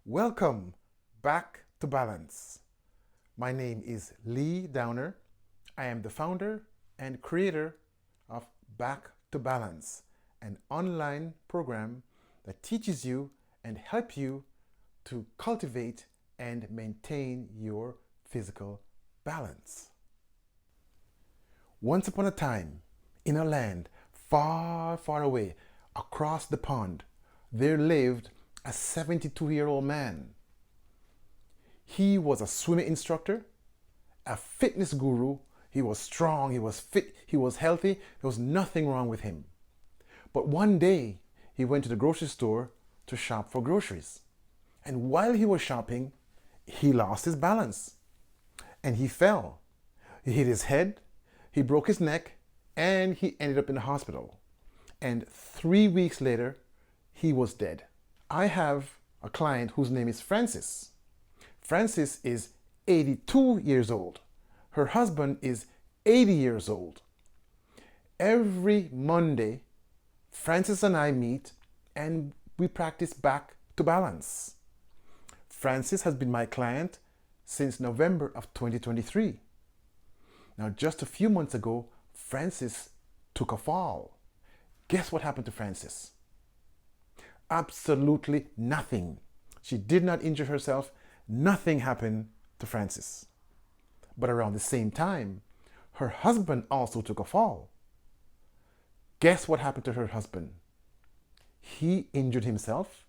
Welcome back to Balance. My name is Lee Downer. I am the founder and creator of Back to Balance, an online program that teaches you and helps you to cultivate and maintain your physical balance. Once upon a time, in a land far, far away, across the pond, there lived a 72-year-old man. He was a swimming instructor, a fitness guru. He was strong, he was fit, he was healthy. There was nothing wrong with him. But one day, he went to the grocery store to shop for groceries. And while he was shopping, he lost his balance and he fell. He hit his head, he broke his neck, and he ended up in the hospital. And 3 weeks later, he was dead. I have a client whose name is Francis. Francis is 82 years old. Her husband is 80 years old. Every Monday, Francis and I meet and we practice back to balance. Francis has been my client since November of 2023. Now, just a few months ago, Francis took a fall. Guess what happened to Francis? Absolutely nothing. She did not injure herself. Nothing happened to Francis. But around the same time, her husband also took a fall. Guess what happened to her husband? He injured himself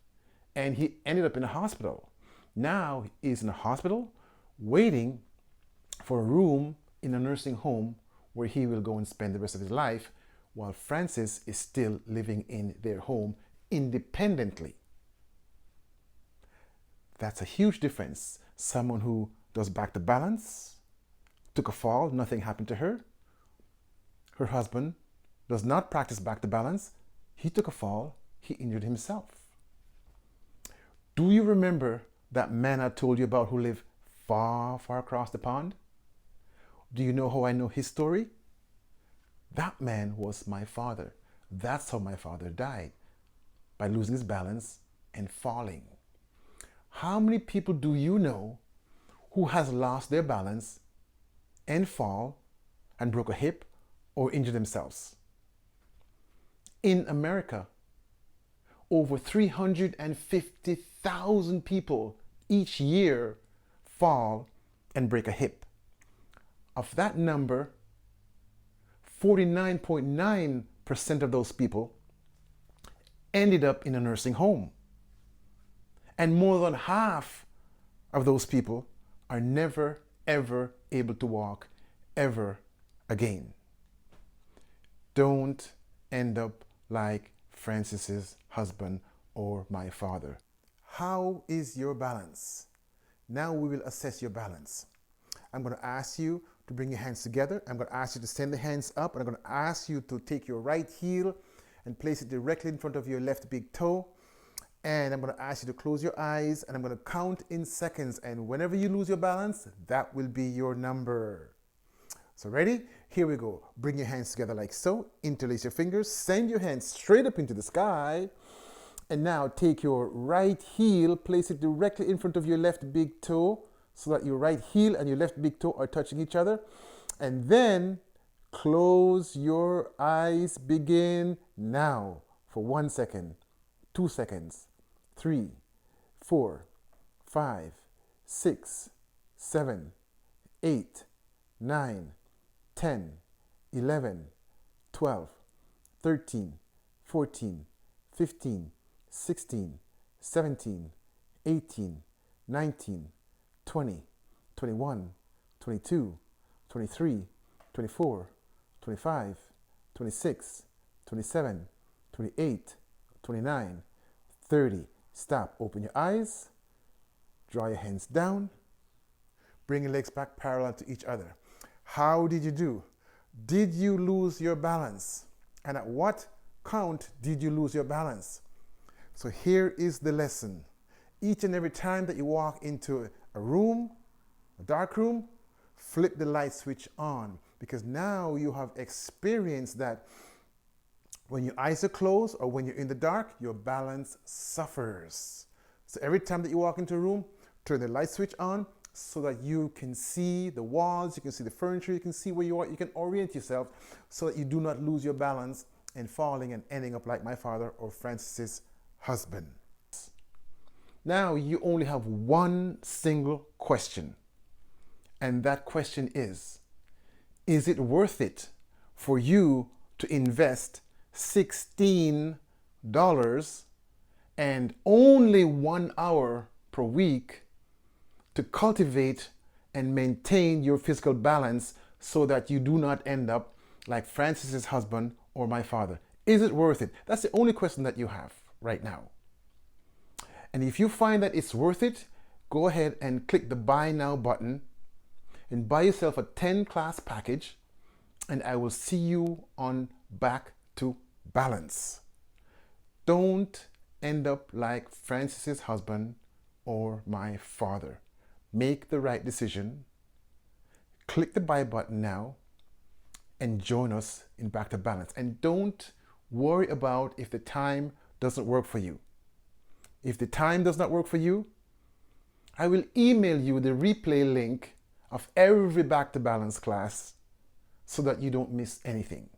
and he ended up in a hospital. Now he's in a hospital waiting for a room in a nursing home where he will go and spend the rest of his life while Francis is still living in their home independently. That's a huge difference. Someone who does back to balance, took a fall, nothing happened to her. Her husband does not practice back to balance. He took a fall, he injured himself. Do you remember that man I told you about who lived far, far across the pond? Do you know how I know his story? That man was my father. That's how my father died, by losing his balance and falling. How many people do you know who has lost their balance and fall and broke a hip or injured themselves? In America, over 350,000 people each year fall and break a hip. Of that number, 49.9% of those people ended up in a nursing home. And more than half of those people are never, ever able to walk ever again. Don't end up like Francis's husband or my father. How is your balance? Now we will assess your balance. I'm going to ask you to bring your hands together. I'm going to ask you to send the hands up, and I'm going to ask you to take your right heel and place it directly in front of your left big toe. And I'm going to ask you to close your eyes, and I'm going to count in seconds. And whenever you lose your balance, that will be your number. So ready? Here we go. Bring your hands together like so. Interlace your fingers. Send your hands straight up into the sky. And now take your right heel, place it directly in front of your left big toe so that your right heel and your left big toe are touching each other. And then close your eyes. Begin now for 1 second, 2 seconds, 3, 4, 5, 6, 7, 8, 9, 10, 11, 12, 13, 14, 15, 16, 17, 18, 19, 20, 21, 22, 23, 24, 25, 26, 27, 28, 29, 30. Stop. Open your eyes. Draw your hands down. Bring your legs back parallel to each other. How did you do? Did you lose your balance? And at what count did you lose your balance? So here is the lesson. Each and every time that you walk into a room, a dark room, flip the light switch on, because now you have experienced that when your eyes are closed or when you're in the dark, your balance suffers. So every time that you walk into a room, turn the light switch on so that you can see the walls, you can see the furniture, you can see where you are, you can orient yourself so that you do not lose your balance and falling and ending up like my father or Francis's husband. Now you only have one single question, and that question is it worth it for you to invest $16 and only 1 hour per week to cultivate and maintain your physical balance so that you do not end up like Francis's husband or my father? Is it worth it? That's the only question that you have right now. And if you find that it's worth it, go ahead and click the Buy Now button and buy yourself a 10-class package, and I will see you on Back to Balance. Don't end up like Francis's husband or my father. Make the right decision. Click the buy button now and join us in Back to Balance. And don't worry about if the time doesn't work for you. If the time does not work for you, I will email you the replay link of every Back to Balance class so that you don't miss anything.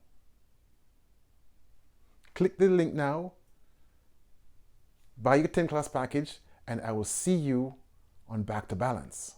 Click the link now, buy your 10-class package, and I will see you on Back to Balance.